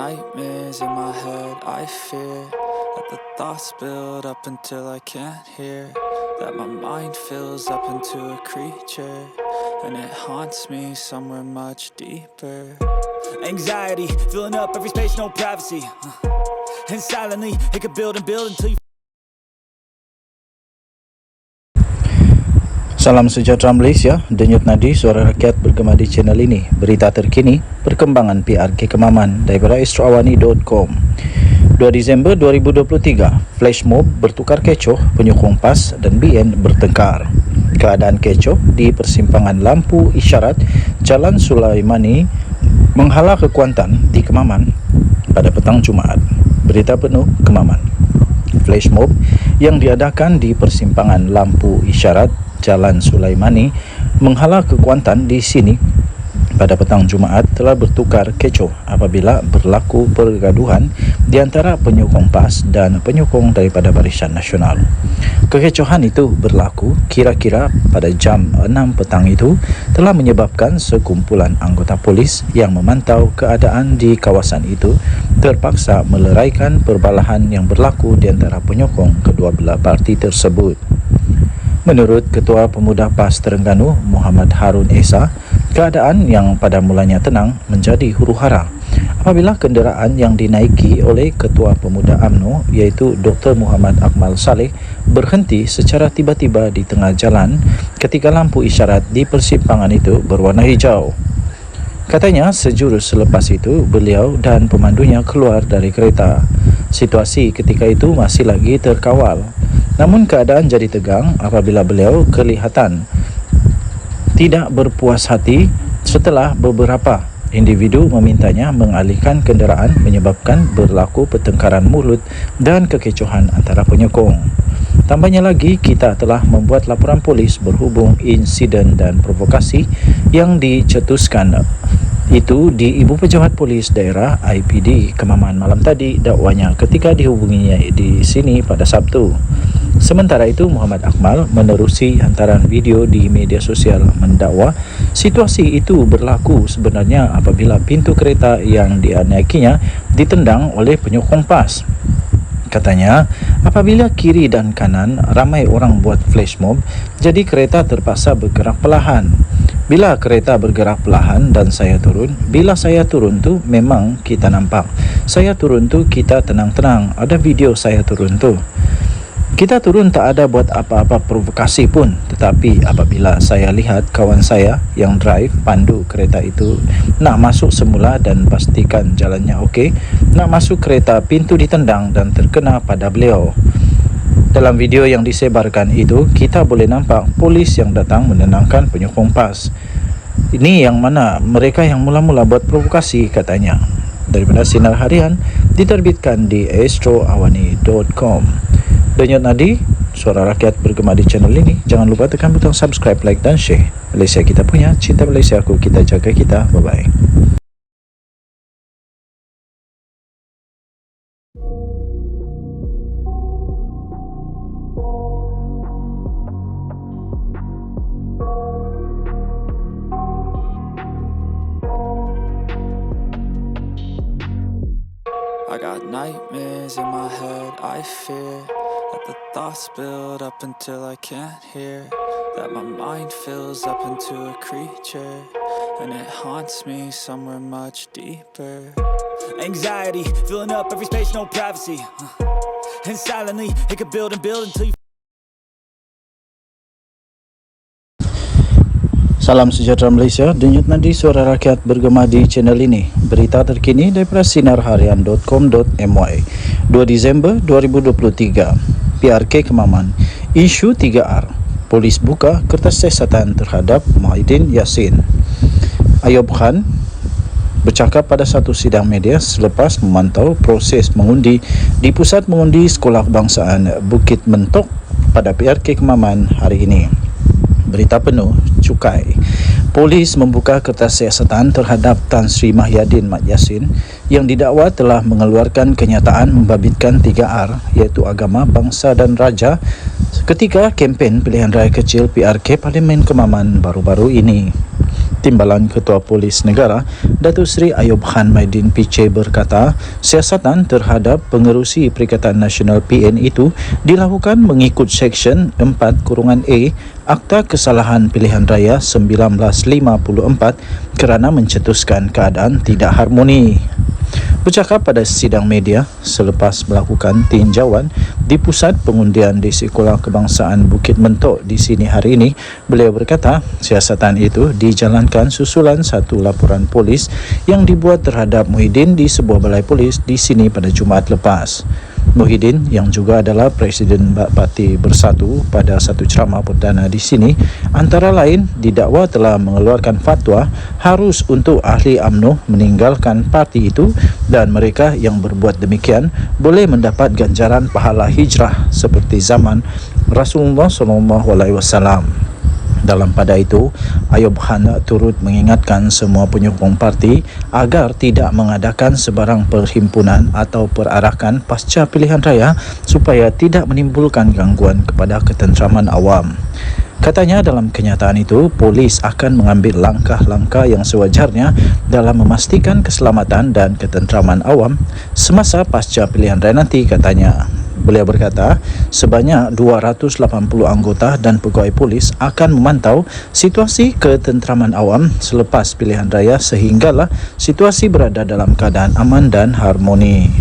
nightmares in my head, I fear that the thoughts build up until I can't hear, that my mind fills up into a creature, and it haunts me somewhere much deeper. Anxiety, filling up every space, no privacy, and silently, it could build and build until you. Salam sejahtera Malaysia, Denyut Nadi, suara rakyat bergema di channel ini. Berita terkini, perkembangan PRK Kemaman daripada astroawani.com. 2 Disember 2023, flash mob bertukar kecoh, penyokong PAS dan BN bertengkar. Keadaan kecoh di persimpangan lampu isyarat Jalan Sulaimani menghala ke Kuantan di Kemaman pada petang Jumaat. Berita penuh Kemaman. Flash mob yang diadakan di persimpangan lampu isyarat Jalan Sulaimani menghala ke Kuantan di sini pada petang Jumaat telah bertukar kecoh apabila berlaku pergaduhan di antara penyokong PAS dan penyokong daripada Barisan Nasional. Kekecohan itu berlaku kira-kira pada jam 6 petang itu telah menyebabkan sekumpulan anggota polis yang memantau keadaan di kawasan itu terpaksa meleraikan perbalahan yang berlaku di antara penyokong kedua belah parti tersebut. Menurut Ketua Pemuda PAS Terengganu, Muhammad Harun Esa, keadaan yang pada mulanya tenang menjadi huru-hara apabila kenderaan yang dinaiki oleh Ketua Pemuda UMNO iaitu Dr. Muhammad Akmal Saleh berhenti secara tiba-tiba di tengah jalan ketika lampu isyarat di persimpangan itu berwarna hijau. Katanya sejurus selepas itu beliau dan pemandunya keluar dari kereta. Situasi ketika itu masih lagi terkawal. Namun keadaan jadi tegang apabila beliau kelihatan tidak berpuas hati setelah beberapa individu memintanya mengalihkan kenderaan menyebabkan berlaku pertengkaran mulut dan kekecohan antara penyokong. Tambahnya lagi, kita telah membuat laporan polis berhubung insiden dan provokasi yang dicetuskan itu di Ibu Pejabat Polis Daerah IPD Kemaman malam tadi, dakwanya ketika dihubunginya di sini pada Sabtu. Sementara itu, Muhammad Akmal menerusi hantaran video di media sosial mendakwa situasi itu berlaku sebenarnya apabila pintu kereta yang dinaikinya ditendang oleh penyokong PAS. Katanya, apabila kiri dan kanan ramai orang buat flash mob, jadi kereta terpaksa bergerak perlahan. Bila kereta bergerak perlahan dan saya turun, bila saya turun tu memang kita nampak. Saya turun tu kita tenang-tenang, ada video saya turun tu. Kita turun tak ada buat apa-apa provokasi pun, tetapi apabila saya lihat kawan saya yang drive pandu kereta itu nak masuk semula dan pastikan jalannya okey, nak masuk kereta pintu ditendang dan terkena pada beliau. Dalam video yang disebarkan itu, kita boleh nampak polis yang datang menenangkan penyokong PAS. Ini yang mana mereka yang mula-mula buat provokasi, katanya. Daripada Sinar Harian, diterbitkan di astroawani.com. Denyut Nadi, suara rakyat bergema di channel ini. Jangan lupa tekan butang subscribe, like dan share. Malaysia kita punya, cinta Malaysia aku, kita jaga kita. Bye-bye. I got nightmares in my head, I fear that the thoughts build up until I can't hear, that my mind fills up into a creature, and it haunts me somewhere much deeper. Anxiety, filling up every space, no privacy, and silently, it could build and build until you. Salam sejahtera Malaysia, Denyut Nadi, suara rakyat bergema di channel ini. Berita terkini daripada sinarharian.com.my. 2 Disember 2023, PRK Kemaman, isu 3R, polis buka kertas siasatan terhadap Muhyiddin Yassin. Ayub Khan bercakap pada satu sidang media selepas memantau proses mengundi di Pusat Mengundi Sekolah Kebangsaan Bukit Mentok pada PRK Kemaman hari ini. Berita penuh cukai. Polis membuka kertas siasatan terhadap Tan Sri Muhyiddin Yassin yang didakwa telah mengeluarkan kenyataan membabitkan 3R iaitu agama, bangsa dan raja ketika kempen pilihan raya kecil PRK Parlimen Kemaman baru-baru ini. Timbalan Ketua Polis Negara Datuk Seri Ayub Khan Maidin PC berkata, siasatan terhadap pengerusi Perikatan Nasional PN itu dilakukan mengikut Seksyen 4-A Akta Kesalahan Pilihan Raya 1954 kerana mencetuskan keadaan tidak harmoni. Bercakap pada sidang media selepas melakukan tinjauan di Pusat Pengundian di Sekolah Kebangsaan Bukit Mentok di sini hari ini, beliau berkata siasatan itu dijalankan susulan satu laporan polis yang dibuat terhadap Muhyiddin di sebuah balai polis di sini pada Jumaat lepas. Muhyiddin yang juga adalah Presiden Parti Bersatu pada satu ceramah perdana di sini antara lain didakwa telah mengeluarkan fatwa harus untuk ahli UMNO meninggalkan parti itu dan mereka yang berbuat demikian boleh mendapat ganjaran pahala hijrah seperti zaman Rasulullah SAW. Dalam pada itu, Ayub Khan turut mengingatkan semua penyokong parti agar tidak mengadakan sebarang perhimpunan atau perarakan pasca pilihan raya supaya tidak menimbulkan gangguan kepada ketenteraman awam. Katanya dalam kenyataan itu, polis akan mengambil langkah-langkah yang sewajarnya dalam memastikan keselamatan dan ketenteraman awam semasa pasca pilihan raya nanti, katanya. Beliau berkata, sebanyak 280 anggota dan pegawai polis akan memantau situasi ketenteraman awam selepas pilihan raya sehinggalah situasi berada dalam keadaan aman dan harmoni.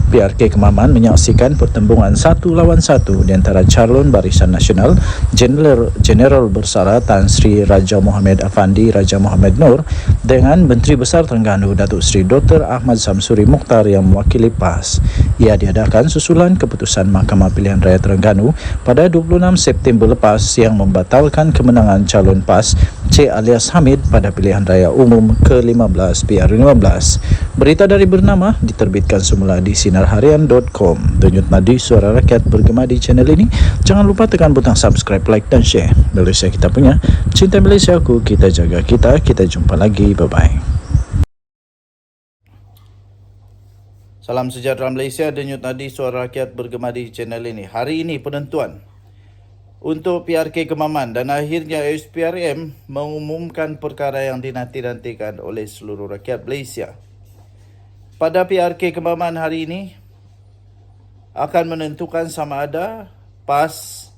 PRK Kemaman menyaksikan pertembungan 1 lawan 1 di antara calon Barisan Nasional Jeneral Bersara Tan Sri Raja Mohamed Afandi Raja Mohamed Noor dengan Menteri Besar Terengganu Datuk Seri Dr. Ahmad Samsuri Mukhtar yang mewakili PAS. Ia diadakan susulan keputusan Mahkamah Pilihan Raya Terengganu pada 26 September lepas yang membatalkan kemenangan calon PAS Cik Alias Hamid pada pilihan raya umum ke-15 PR15. Berita dari Bernama diterbitkan semula di sinarharian.com. Denyut nadi suara rakyat bergema di channel ini. Jangan lupa tekan butang subscribe, like dan share. Malaysia kita punya, cinta Malaysia aku, kita jaga kita. Kita jumpa lagi, bye-bye. Salam sejahtera Malaysia, denyut nadi suara rakyat bergema di channel ini. Hari ini penentuan untuk PRK Kemaman dan akhirnya SPRM mengumumkan perkara yang dinanti-nantikan oleh seluruh rakyat Malaysia. Pada PRK Kemaman hari ini akan menentukan sama ada PAS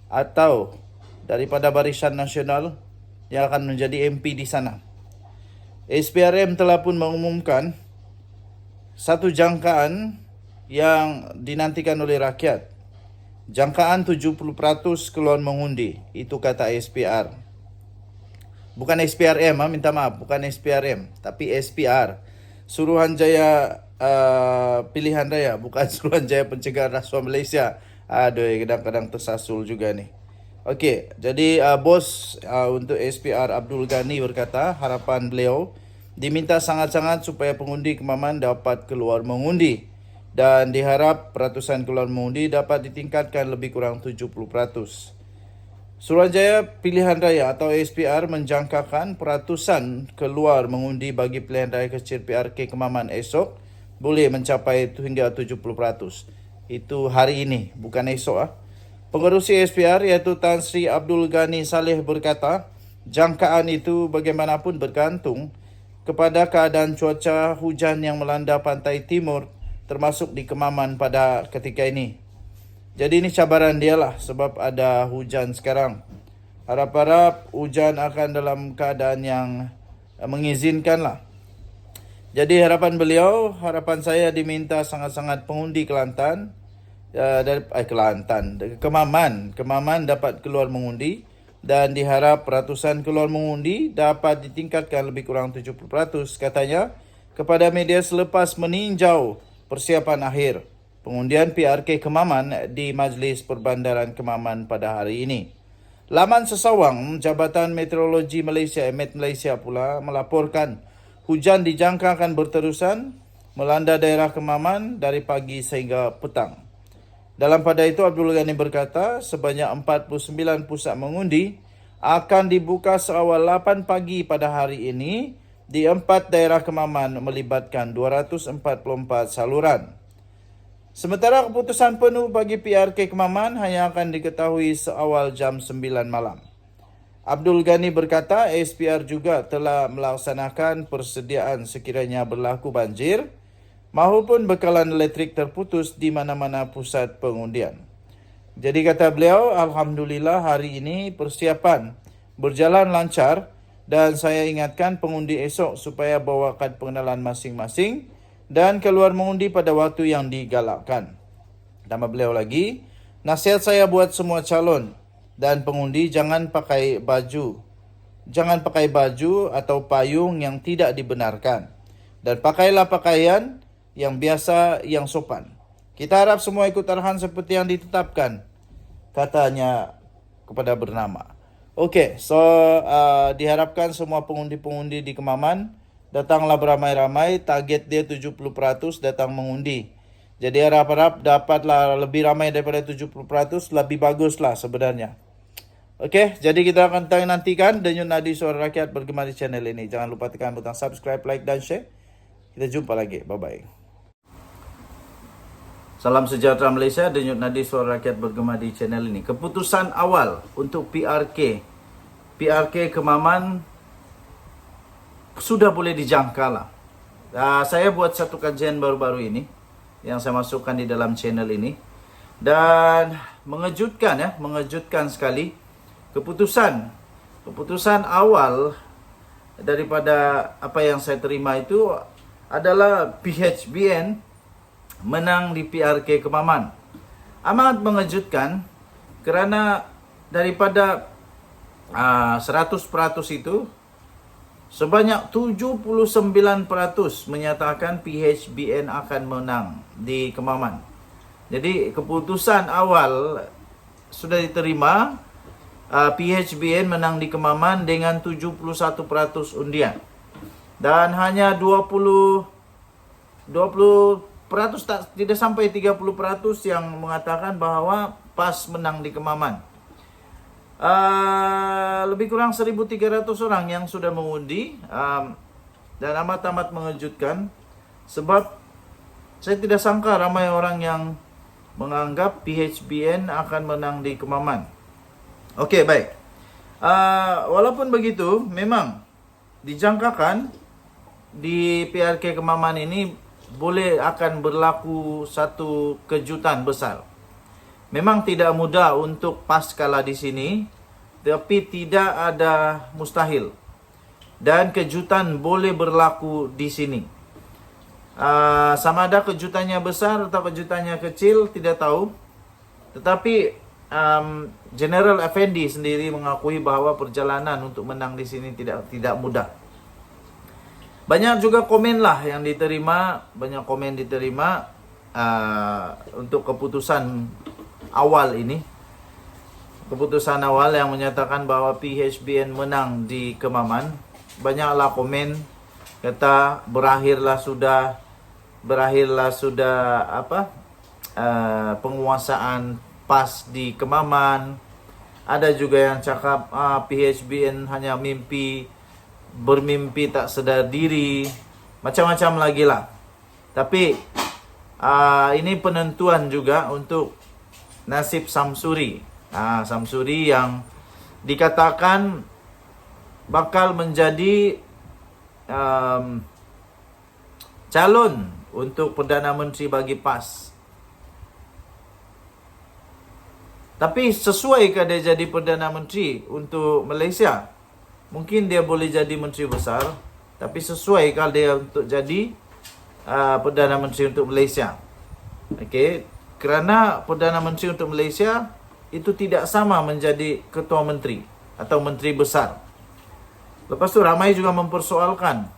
atau daripada Barisan Nasional yang akan menjadi MP di sana. SPRM telah pun mengumumkan satu jangkaan yang dinantikan oleh rakyat. Jangkaan 70% keluar mengundi. Itu kata SPR. Bukan SPRM, minta maaf. Bukan SPRM, tapi SPR. Suruhanjaya Pilihan Raya, bukan Suruhanjaya Pencegahan Rasuah Malaysia. Aduh, kadang-kadang tersasul juga nih. Okey, jadi bos untuk SPR Abdul Ghani berkata harapan beliau diminta sangat-sangat supaya pengundi Kemaman dapat keluar mengundi dan diharap peratusan keluar mengundi dapat ditingkatkan lebih kurang 70%. Suruhanjaya Pilihan Raya atau SPR menjangkakan peratusan keluar mengundi bagi pilihan raya kecil PRK Kemaman esok boleh mencapai hingga 70%. Itu hari ini, bukan esok. Pengerusi SPR iaitu Tan Sri Abdul Ghani Saleh berkata, jangkaan itu bagaimanapun bergantung kepada keadaan cuaca hujan yang melanda pantai timur termasuk di Kemaman pada ketika ini. Jadi ini cabaran dia lah sebab ada hujan sekarang. Harap-harap hujan akan dalam keadaan yang mengizinkan lah. Jadi harapan beliau, harapan saya diminta sangat-sangat pengundi Kelantan, Kemaman dapat keluar mengundi dan diharap peratusan keluar mengundi dapat ditingkatkan lebih kurang 70%, katanya kepada media selepas meninjau persiapan akhir pengundian PRK Kemaman di Majlis Perbandaran Kemaman pada hari ini. Laman sesawang Jabatan Meteorologi Malaysia (MET Malaysia) pula melaporkan hujan dijangka akan berterusan melanda daerah Kemaman dari pagi sehingga petang. Dalam pada itu, Abdul Ghani berkata sebanyak 49 pusat mengundi akan dibuka seawal 8 pagi pada hari ini di 4 daerah Kemaman melibatkan 244 saluran. Sementara keputusan penuh bagi PRK Kemaman hanya akan diketahui seawal jam 9 malam. Abdul Ghani berkata, ASPR juga telah melaksanakan persediaan sekiranya berlaku banjir maupun bekalan elektrik terputus di mana-mana pusat pengundian. Jadi kata beliau, Alhamdulillah hari ini persiapan berjalan lancar dan saya ingatkan pengundi esok supaya bawa kad pengenalan masing-masing dan keluar mengundi pada waktu yang digalakkan. Tambah beliau lagi, nasihat saya buat semua calon dan pengundi jangan pakai baju atau payung yang tidak dibenarkan. Dan pakailah pakaian yang biasa, yang sopan. Kita harap semua ikut arahan seperti yang ditetapkan, katanya kepada bernama. Okey, so diharapkan semua pengundi-pengundi di Kemaman datanglah beramai-ramai. Target dia 70% datang mengundi. Jadi harap-harap dapatlah lebih ramai daripada 70%, lebih baguslah sebenarnya. Okey, jadi kita akan nantikan Denyut Nadi Suara Rakyat bergema di channel ini. Jangan lupa tekan butang subscribe, like dan share. Kita jumpa lagi. Bye-bye. Salam sejahtera Malaysia, Denyut Nadi Suara Rakyat bergema di channel ini. Keputusan awal untuk PRK Kemaman sudah boleh dijangka lah. Saya buat satu kajian baru-baru ini yang saya masukkan di dalam channel ini. Dan mengejutkan sekali. Keputusan awal daripada apa yang saya terima itu adalah PHBN menang di PRK Kemaman. Amat mengejutkan kerana daripada 100% itu sebanyak 79% menyatakan PHBN akan menang di Kemaman. Jadi keputusan awal sudah diterima, PHBN menang di Kemaman dengan 71% undian. Dan hanya 20% tidak sampai 30% yang mengatakan bahawa PAS menang di Kemaman. Lebih kurang 1,300 orang yang sudah mengundi, dan amat-amat mengejutkan sebab saya tidak sangka ramai orang yang menganggap PHBN akan menang di Kemaman. Okey, baik. Walaupun begitu, memang dijangkakan di PRK Kemaman ini boleh akan berlaku satu kejutan besar. Memang tidak mudah untuk PAS kalah di sini, tapi tidak ada mustahil. Dan kejutan boleh berlaku di sini. Sama ada kejutannya besar atau kejutannya kecil, tidak tahu. Tetapi General Effendi sendiri mengakui bahawa perjalanan untuk menang di sini tidak mudah. Banyak juga komen lah yang diterima, untuk keputusan awal ini. Keputusan awal yang menyatakan bahawa PHBN menang di Kemaman. Banyaklah komen kata berakhirlah sudah penguasaan PAS di Kemaman. Ada juga yang cakap PHBN hanya bermimpi tak sedar diri. Macam-macam lagi lah. Tapi ini penentuan juga untuk nasib Samsuri. Samsuri yang dikatakan bakal menjadi calon untuk Perdana Menteri bagi PAS. Tapi sesuaikah dia jadi Perdana Menteri untuk Malaysia? Mungkin dia boleh jadi Menteri Besar, tapi sesuaikah dia untuk jadi Perdana Menteri untuk Malaysia? Okey, kerana Perdana Menteri untuk Malaysia itu tidak sama menjadi Ketua Menteri atau Menteri Besar. Lepas tu ramai juga mempersoalkan,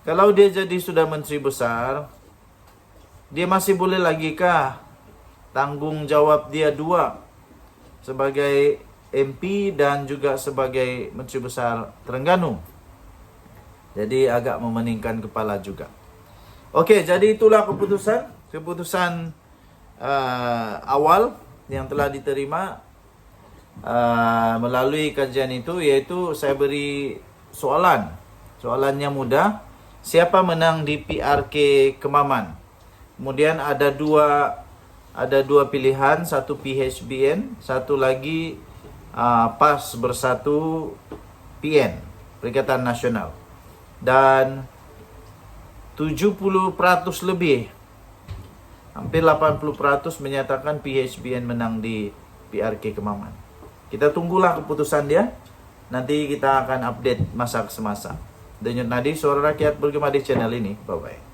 kalau dia jadi sudah Menteri Besar, dia masih boleh lagikah tanggungjawab dia dua sebagai MP dan juga sebagai Menteri Besar Terengganu? Jadi agak memeningkan kepala juga. Okey, jadi itulah keputusan awal yang telah diterima melalui kajian itu, iaitu saya beri soalannya mudah. Siapa menang di PRK Kemaman? Kemudian ada dua pilihan, satu PHBN, satu lagi PAS Bersatu PN, Perikatan Nasional. Dan 70% lebih, hampir 80% menyatakan PHBN menang di PRK Kemaman. Kita tunggulah keputusan dia. Nanti kita akan update masa ke semasa. Denyut Nadi, suara rakyat bergema di channel ini. Bye-bye.